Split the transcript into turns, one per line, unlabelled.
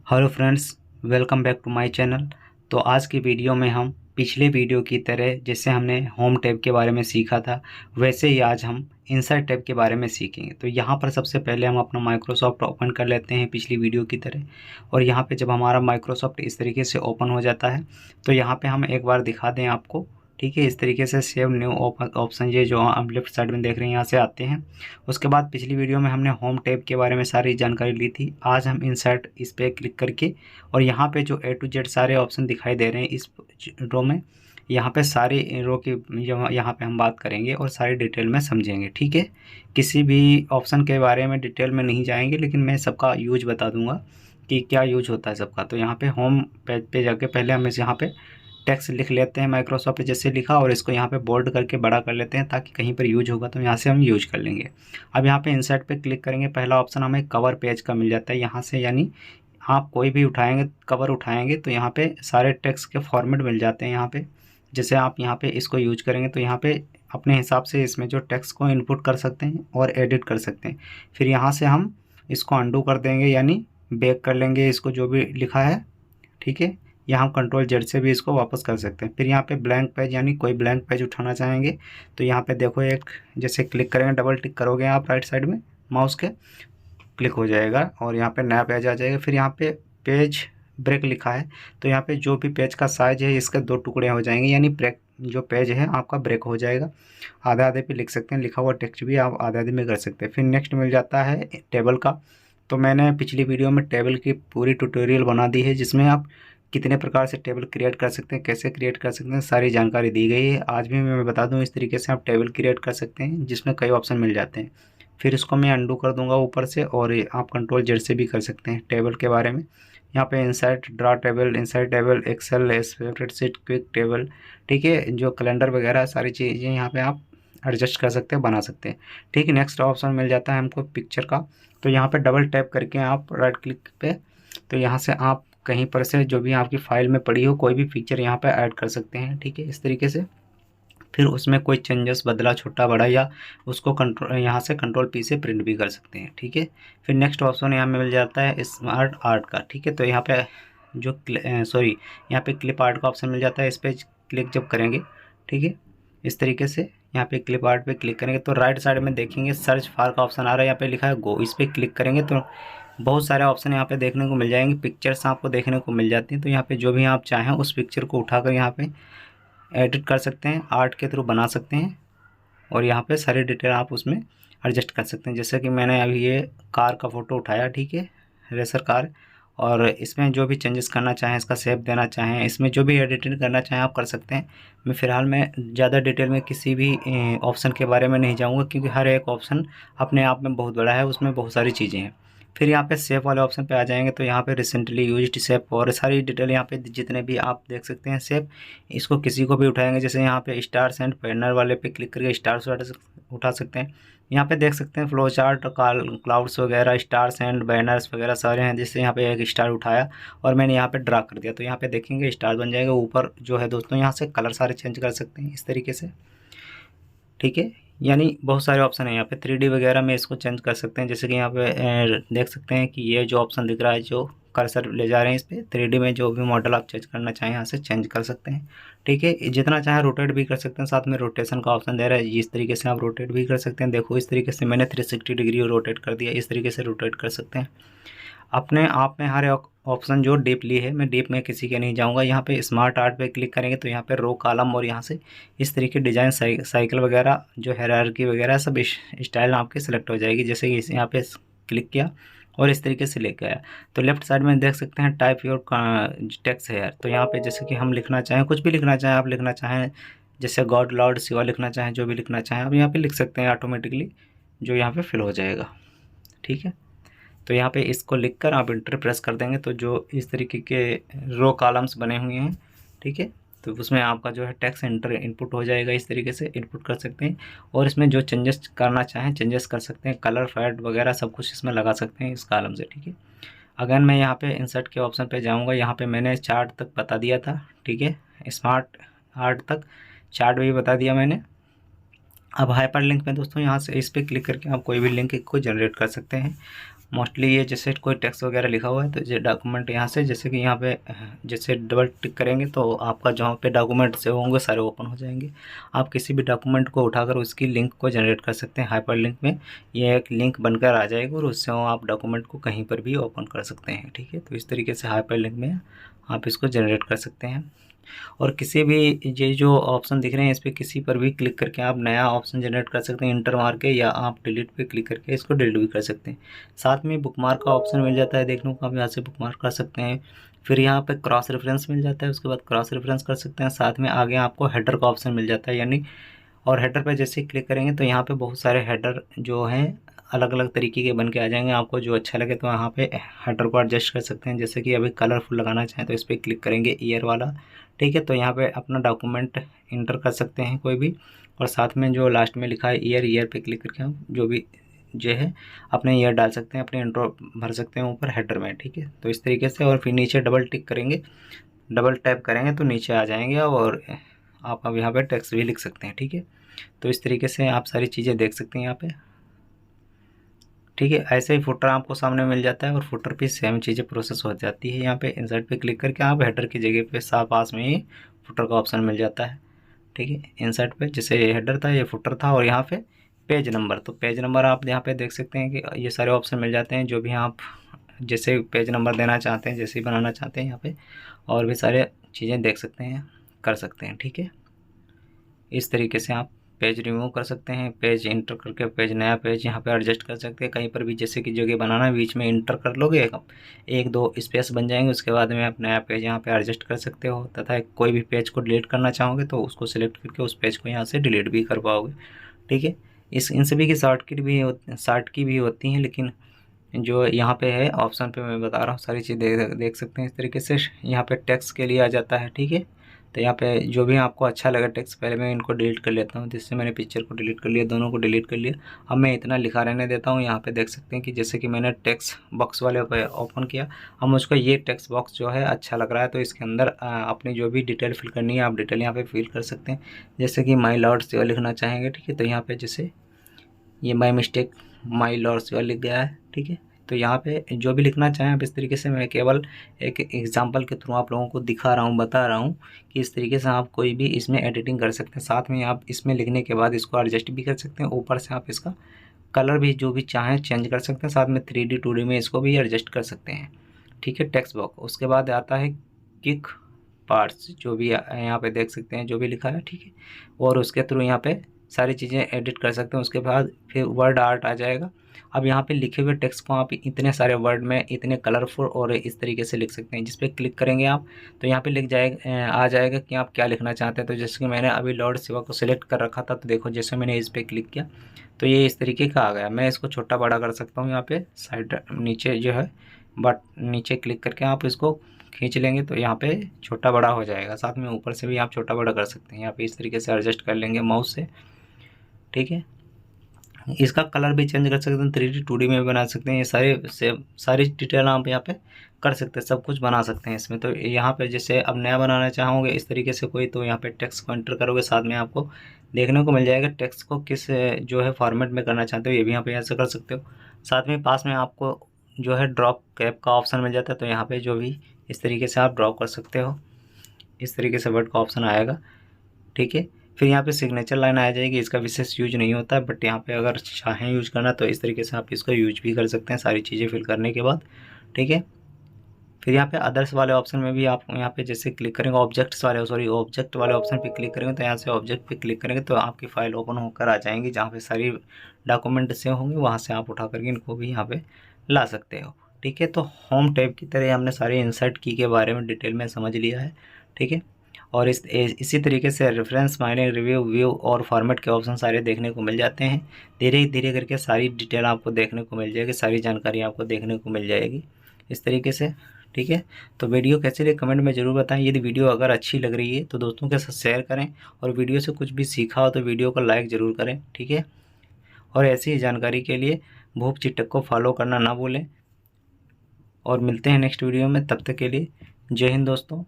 Hello friends, welcome back to my channel. तो आज की वीडियो में हम पिछले वीडियो की तरह जैसे हमने होम टैब के बारे में सीखा था वैसे ही आज हम इंसर्ट टैब के बारे में सीखेंगे। तो यहाँ पर सबसे पहले हम अपना माइक्रोसॉफ्ट ओपन कर लेते हैं पिछली वीडियो की तरह। और यहाँ पे जब हमारा माइक्रोसॉफ्ट इस तरीके से ओपन हो जाता है तो यहाँ पे हम एक बार दिखा दें आपको। ठीक है, इस तरीके से सेव न्यू ऑप्शन ये जो आप लेफ्ट साइड में देख रहे हैं यहाँ से आते हैं। उसके बाद पिछली वीडियो में हमने होम टैब के बारे में सारी जानकारी ली थी। आज हम इंसर्ट इस पर क्लिक करके और यहाँ पे जो ए टू जेड सारे ऑप्शन दिखाई दे रहे हैं इस रो में, यहाँ पे सारी रो की यहाँ पे हम बात करेंगे और सारी डिटेल में समझेंगे। ठीक है, किसी भी ऑप्शन के बारे में डिटेल में नहीं जाएंगे, लेकिन मैं सबका यूज बता दूंगा कि क्या यूज होता है सबका। तो यहाँ पे होम पेज पे जाके पहले हम इस यहाँ पे टेक्स्ट लिख लेते हैं, माइक्रोसॉफ्ट जैसे लिखा, और इसको यहाँ पे बोल्ड करके बड़ा कर लेते हैं ताकि कहीं पर यूज होगा तो यहाँ से हम यूज कर लेंगे। अब यहाँ पे इंसर्ट पे क्लिक करेंगे, पहला ऑप्शन हमें कवर पेज का मिल जाता है यहाँ से, यानी आप कोई भी उठाएंगे कवर उठाएंगे तो यहाँ पे सारे टेक्स्ट के फॉर्मेट मिल जाते हैं। यहाँ पे जैसे आप यहाँ पे इसको यूज करेंगे तो यहाँ पे अपने हिसाब से इसमें जो टेक्स्ट को इनपुट कर सकते हैं और एडिट कर सकते हैं। फिर यहाँ से हम इसको अंडू कर देंगे, यानी बैक कर लेंगे इसको जो भी लिखा है। ठीक है, या हम कंट्रोल जेड से भी इसको वापस कर सकते हैं। फिर यहाँ पे ब्लैंक पेज, यानी कोई ब्लैंक पेज उठाना चाहेंगे तो यहाँ पे देखो एक जैसे क्लिक करेंगे, डबल टिक करोगे आप राइट साइड में माउस के, क्लिक हो जाएगा और यहाँ पे नया पेज आ जाएगा। फिर यहाँ पे पेज ब्रेक लिखा है तो यहाँ पे जो भी पेज का साइज है इसके दो टुकड़े हो जाएंगे, यानी ब्रेक जो पेज है आपका ब्रेक हो जाएगा। आधे आधे पे लिख सकते हैं, लिखा हुआ टेक्स्ट भी आप आधे आधे में कर सकते हैं। फिर नेक्स्ट मिल जाता है टेबल का। तो मैंने पिछली वीडियो में टेबल की पूरी ट्यूटोरियल बना दी है जिसमें आप कितने प्रकार से टेबल क्रिएट कर सकते हैं, कैसे क्रिएट कर सकते हैं, सारी जानकारी दी गई है। आज भी मैं बता दूं इस तरीके से आप टेबल क्रिएट कर सकते हैं जिसमें कई ऑप्शन मिल जाते हैं। फिर इसको मैं अंडू कर दूंगा ऊपर से, और आप कंट्रोल जेड से भी कर सकते हैं टेबल के बारे में। यहाँ पे insert draw table, insert table, Excel, spreadsheet, quick table, ठीक है, जो कैलेंडर वगैरह सारी चीज़ें यहाँ पे आप एडजस्ट कर सकते हैं, बना सकते हैं। ठीक है, नेक्स्ट ऑप्शन मिल जाता है हमको पिक्चर का। तो यहाँ पे डबल टैप करके आप राइट क्लिक पे, तो यहाँ से आप कहीं पर से जो भी आपकी फाइल में पड़ी हो कोई भी पिक्चर यहाँ पे ऐड कर सकते हैं। ठीक है, इस तरीके से। फिर उसमें कोई चेंजेस बदला छोटा बड़ा, या उसको कंट्रोल यहाँ से कंट्रोल पी से प्रिंट भी कर सकते हैं। ठीक है, फिर नेक्स्ट ऑप्शन यहाँ में मिल जाता है स्मार्ट आर्ट का। ठीक है, तो यहाँ पे जो यहाँ पे क्लिप आर्ट का ऑप्शन मिल जाता है, इस पर क्लिक जब करेंगे, ठीक है, इस तरीके से यहाँ पे क्लिप आर्ट पे क्लिक करेंगे तो राइट साइड में देखेंगे सर्च फार का ऑप्शन आ रहा है, यहाँ पे लिखा है गो। इस पर क्लिक करेंगे तो बहुत सारे ऑप्शन यहाँ पे देखने को मिल जाएंगे, पिक्चर्स आपको देखने को मिल जाती हैं। तो यहाँ पे जो भी आप चाहें उस पिक्चर को उठाकर यहाँ पे एडिट कर सकते हैं, आर्ट के थ्रू बना सकते हैं, और यहाँ पे सारी डिटेल आप उसमें एडजस्ट कर सकते हैं। जैसे कि मैंने अभी ये कार का फ़ोटो उठाया, ठीक है, रेसर कार, और इसमें जो भी चेंजेस करना चाहें, इसका शेप देना चाहें, इसमें जो भी एडिटिंग करना चाहें आप कर सकते हैं। मैं फ़िलहाल मैं ज़्यादा डिटेल में किसी भी ऑप्शन के बारे में नहीं जाऊँगा क्योंकि हर एक ऑप्शन अपने आप में बहुत बड़ा है, उसमें बहुत सारी चीज़ें हैं। फिर यहाँ पे सेव वाले ऑप्शन पे आ जाएंगे तो यहाँ पे रिसेंटली यूज्ड सेव और सारी डिटेल यहाँ पे जितने भी आप देख सकते हैं सेव, इसको किसी को भी उठाएंगे। जैसे यहाँ पे स्टार्स एंड पैनल वाले पे क्लिक करके स्टार्स उठा सकते हैं। यहाँ पे देख सकते हैं फ्लो चार्ट, क्लाउड्स वगैरह, स्टार्स एंड बैनर्स वगैरह सारे हैं। जैसे यहाँ पे एक स्टार उठाया और मैंने यहाँ पे ड्रा कर दिया तो यहाँ पे देखेंगे स्टार बन जाएगा। ऊपर जो है दोस्तों यहाँ से कलर सारे चेंज कर सकते हैं इस तरीके से। ठीक है, यानी बहुत सारे ऑप्शन है यहाँ पे। 3D वगैरह में इसको चेंज कर सकते हैं। जैसे कि यहाँ पे देख सकते हैं कि ये जो ऑप्शन दिख रहा है, जो कर्सर ले जा रहे हैं इस पर, 3D में जो भी मॉडल आप चेंज करना चाहें यहाँ से चेंज कर सकते हैं। ठीक है, जितना चाहे रोटेट भी कर सकते हैं, साथ में रोटेशन का ऑप्शन दे रहा है, इस तरीके से आप रोटेट भी कर सकते हैं। देखो इस तरीके से मैंने 360 डिग्री रोटेट कर दिया, इस तरीके से रोटेट कर सकते हैं। अपने आप में हर ऑप्शन जो डीपली है, मैं डीप में किसी के नहीं जाऊंगा। यहाँ पे स्मार्ट आर्ट पे क्लिक करेंगे तो यहाँ पे रो कॉलम और यहाँ से इस तरीके डिजाइन साइकिल वगैरह जो हायरार्की वगैरह सब स्टाइल आपके सेलेक्ट हो जाएगी। जैसे कि यहाँ पे क्लिक किया और इस तरीके से लेके आया तो लेफ्ट साइड में देख सकते हैं टाइप योर टेक्स्ट है यार। तो यहाँ पे जैसे कि हम लिखना चाहें, कुछ भी लिखना चाहें, आप लिखना चाहें जैसे गॉड लॉर्ड शिवा लिखना चाहें, जो भी लिखना चाहें आप यहाँ पे लिख सकते हैं ऑटोमेटिकली, जो यहाँ पे फिल हो जाएगा। ठीक है, तो यहाँ पे इसको लिखकर आप इंटर प्रेस कर देंगे तो जो इस तरीके के रो कॉलम्स बने हुए हैं, ठीक है, तो उसमें आपका जो है टेक्स्ट एंटर इनपुट हो जाएगा। इस तरीके से इनपुट कर सकते हैं और इसमें जो चेंजेस करना चाहें चेंजेस कर सकते हैं, कलर फेड वगैरह सब कुछ इसमें लगा सकते हैं इस कॉलम से। ठीक है, अगर मैं यहाँ पे इंसर्ट के ऑप्शन पे जाऊँगा, यहाँ पे मैंने चार्ट तक बता दिया था। ठीक है, स्मार्ट आर्ट तक चार्ट भी बता दिया मैंने। अब हाइपर लिंक में दोस्तों यहाँ से इस पर क्लिक करके आप कोई भी लिंक को जनरेट कर सकते हैं। मोस्टली ये जैसे कोई टेक्स्ट वगैरह लिखा हुआ है तो ये डॉक्यूमेंट यहाँ से, जैसे कि यहाँ पे जैसे डबल टिक करेंगे तो आपका जहाँ पे डॉक्यूमेंट से होंगे सारे ओपन हो जाएंगे। आप किसी भी डॉक्यूमेंट को उठाकर उसकी लिंक को जनरेट कर सकते हैं। हाइपर लिंक में ये एक लिंक बनकर आ जाएगी और उससे आप डॉक्यूमेंट को कहीं पर भी ओपन कर सकते हैं। ठीक है, तो इस तरीके से हाइपर लिंक में आप इसको जनरेट कर सकते हैं। और किसी भी ये जो ऑप्शन दिख रहे हैं इस पर किसी पर भी क्लिक करके आप नया ऑप्शन जनरेट कर सकते हैं इंटर मार के, या आप डिलीट पे क्लिक करके इसको डिलीट भी कर सकते हैं। साथ में बुकमार्क का ऑप्शन मिल जाता है देखने को, आप यहाँ से बुकमार्क कर सकते हैं। फिर यहाँ पे क्रॉस रेफरेंस मिल जाता है, उसके बाद क्रॉस रेफरेंस कर सकते हैं। साथ में आगे आपको हेडर का ऑप्शन मिल जाता है, यानी और हेडर पर जैसे क्लिक करेंगे तो यहाँ पे बहुत सारे हेडर जो हैं अलग अलग तरीके के बन के आ जाएंगे। आपको जो अच्छा लगे तो यहाँ पे हेडर को एडजस्ट कर सकते हैं। जैसे कि अभी कलरफुल लगाना चाहें तो इस पर क्लिक करेंगे ईयर वाला। ठीक है, तो यहाँ पे अपना डॉक्यूमेंट इंटर कर सकते हैं कोई भी, और साथ में जो लास्ट में लिखा है ईयर, ईयर पे क्लिक करके हम जो भी जो है अपने ईयर डाल सकते हैं, अपने इंट्रो भर सकते हैं ऊपर हेडर में। ठीक है, तो इस तरीके से। और फिर नीचे डबल टिक करेंगे, डबल टैप करेंगे तो नीचे आ जाएंगे और आप अब यहाँ पे टेक्स्ट भी लिख सकते हैं। ठीक है, तो इस तरीके से आप सारी चीज़ें देख सकते हैं यहाँ पे। ठीक है, ऐसे ही फुटर आपको सामने मिल जाता है और फुटर पे सेम चीज़ें प्रोसेस हो जाती है। यहाँ पे इंसर्ट पे क्लिक करके आप हेडर की जगह पे साफ पास में ही फुटर का ऑप्शन मिल जाता है। ठीक है, इंसर्ट पे जैसे ये हेडर था ये फुटर था, और यहाँ पे पेज नंबर, तो पेज नंबर आप यहाँ पे देख सकते हैं कि ये सारे ऑप्शन मिल जाते हैं। जो भी आप जैसे पेज नंबर देना चाहते हैं, जैसे ही बनाना चाहते हैं यहाँ पे और भी सारे चीज़ें देख सकते हैं, कर सकते हैं। ठीक है, इस तरीके से आप पेज रिमूव कर सकते हैं, पेज इंटर करके पेज नया पेज यहाँ पे एडजस्ट कर सकते हैं। कहीं पर भी जैसे कि जगह बनाना है बीच में इंटर कर लोगे, एक दो स्पेस बन जाएंगे, उसके बाद में आप नया पेज यहाँ पे एडजस्ट कर सकते हो। तथा कोई भी पेज को डिलीट करना चाहोगे तो उसको सिलेक्ट करके उस पेज को यहाँ से डिलीट भी कर पाओगे। ठीक है, इन सभी की शॉर्ट की भी होती हैं, लेकिन जो यहाँ पे है ऑप्शन पे मैं बता रहा हूँ सारी चीज़ देख सकते हैं इस तरीके से। यहाँ पे टेक्स्ट के लिए आ जाता है। ठीक है, तो यहाँ पे जो भी आपको अच्छा लगा टेक्स्ट, पहले मैं इनको डिलीट कर लेता हूँ। जिससे मैंने पिक्चर को डिलीट कर लिया, दोनों को डिलीट कर लिया। अब मैं इतना लिखा रहने देता हूँ। यहाँ पे देख सकते हैं कि जैसे कि मैंने टेक्स्ट बॉक्स वाले पे ओपन किया, अब मुझको ये टेक्स्ट बॉक्स जो है अच्छा लग रहा है, तो इसके अंदर अपनी जो भी डिटेल फिल करनी है आप डिटेल यहाँ पे फिल कर सकते हैं। जैसे कि माई लॉर्ड शिवा लिखना चाहेंगे, ठीक है, तो यहाँ पे जैसे ये my mistake my lord Shiva लिख गया है। ठीक है, तो यहाँ पे जो भी लिखना चाहें आप इस तरीके से, मैं केवल एक एग्जांपल के थ्रू आप लोगों को दिखा रहा हूँ, बता रहा हूँ कि इस तरीके से आप कोई भी इसमें एडिटिंग कर सकते हैं। साथ में आप इसमें लिखने के बाद इसको एडजस्ट भी कर सकते हैं। ऊपर से आप इसका कलर भी जो भी चाहें चेंज कर सकते हैं। साथ में 3D 2D में इसको भी एडजस्ट कर सकते हैं। ठीक है, टेक्स्ट बॉक्स, उसके बाद आता है किक पार्ट्स, जो भी यहाँ पे देख सकते हैं जो भी लिखा है। ठीक है, और उसके थ्रू यहाँ पे सारी चीज़ें एडिट कर सकते हैं। उसके बाद फिर वर्ड आर्ट आ जाएगा। अब यहाँ पे लिखे हुए टेक्स्ट को आप इतने सारे वर्ड में इतने कलरफुल और इस तरीके से लिख सकते हैं। जिस पे क्लिक करेंगे आप तो यहाँ पे लिख जाएगा, आ जाएगा कि आप क्या लिखना चाहते हैं। तो जैसे कि मैंने अभी लॉर्ड शिवा को सिलेक्ट कर रखा था, तो देखो जैसे मैंने इस पर क्लिक किया तो ये इस तरीके का आ गया। मैं इसको छोटा बड़ा कर सकता हूँ। यहाँ पे साइड नीचे जो है बट नीचे क्लिक करके आप इसको खींच लेंगे तो यहाँ पे छोटा बड़ा हो जाएगा। साथ में ऊपर से भी आप छोटा बड़ा कर सकते हैं। यहाँ पे इस तरीके से एडजस्ट कर लेंगे माउस से। ठीक है, इसका कलर भी चेंज कर सकते हैं, 3D 2D में भी बना सकते हैं। ये सारी डिटेल आप यहाँ पे कर सकते हैं, सब कुछ बना सकते हैं इसमें। तो यहाँ पे जैसे अब नया बनाना चाहोगे इस तरीके से कोई, तो यहाँ पे टेक्स्ट को एंटर करोगे, साथ में आपको देखने को मिल जाएगा टेक्स्ट को किस जो है फॉर्मेट में करना चाहते हो, ये भी यहाँ पे ऐसे कर सकते हो। साथ में पास में आपको जो है ड्रॉप कैप का ऑप्शन मिल जाता है, तो यहाँ पे जो भी इस तरीके से आप ड्रॉप कर सकते हो। इस तरीके से वर्ड का ऑप्शन आएगा। ठीक है, फिर यहाँ पे सिग्नेचर लाइन आ जाएगी। इसका विशेष यूज नहीं होता है, बट यहाँ पे अगर चाहें यूज करना तो इस तरीके से आप इसका यूज भी कर सकते हैं सारी चीज़ें फिल करने के बाद। ठीक है, फिर यहाँ पे अदर्स वाले ऑप्शन में भी आप यहाँ पे जैसे क्लिक करेंगे ऑब्जेक्ट वाले ऑप्शन पे क्लिक करेंगे, तो यहाँ से ऑब्जेक्ट पे क्लिक करेंगे तो आपकी फ़ाइल ओपन होकर आ जाएंगी, जहाँ पे सारी डॉक्यूमेंट सेव होंगे। वहाँ से आप उठा करके इनको भी यहाँ पे ला सकते हो। ठीक है, तो होम टैब की तरह हमने सारे इंसर्ट की के बारे में डिटेल में समझ लिया है। ठीक है, और इसी तरीके से रेफरेंस, माइनिंग, रिव्यू, व्यू और फॉर्मेट के ऑप्शन सारे देखने को मिल जाते हैं। धीरे धीरे करके सारी डिटेल आपको देखने को मिल जाएगी, सारी जानकारी आपको देखने को मिल जाएगी इस तरीके से। ठीक है, तो वीडियो कैसे लगे कमेंट में ज़रूर बताएं। यदि वीडियो अगर अच्छी लग रही है तो दोस्तों के साथ शेयर करें, और वीडियो से कुछ भी सीखा हो तो वीडियो को लाइक ज़रूर करें। ठीक है, और ऐसी ही जानकारी के लिए भूप चिटक को फॉलो करना ना भूलें। और मिलते हैं नेक्स्ट वीडियो में, तब तक के लिए जय हिंद दोस्तों।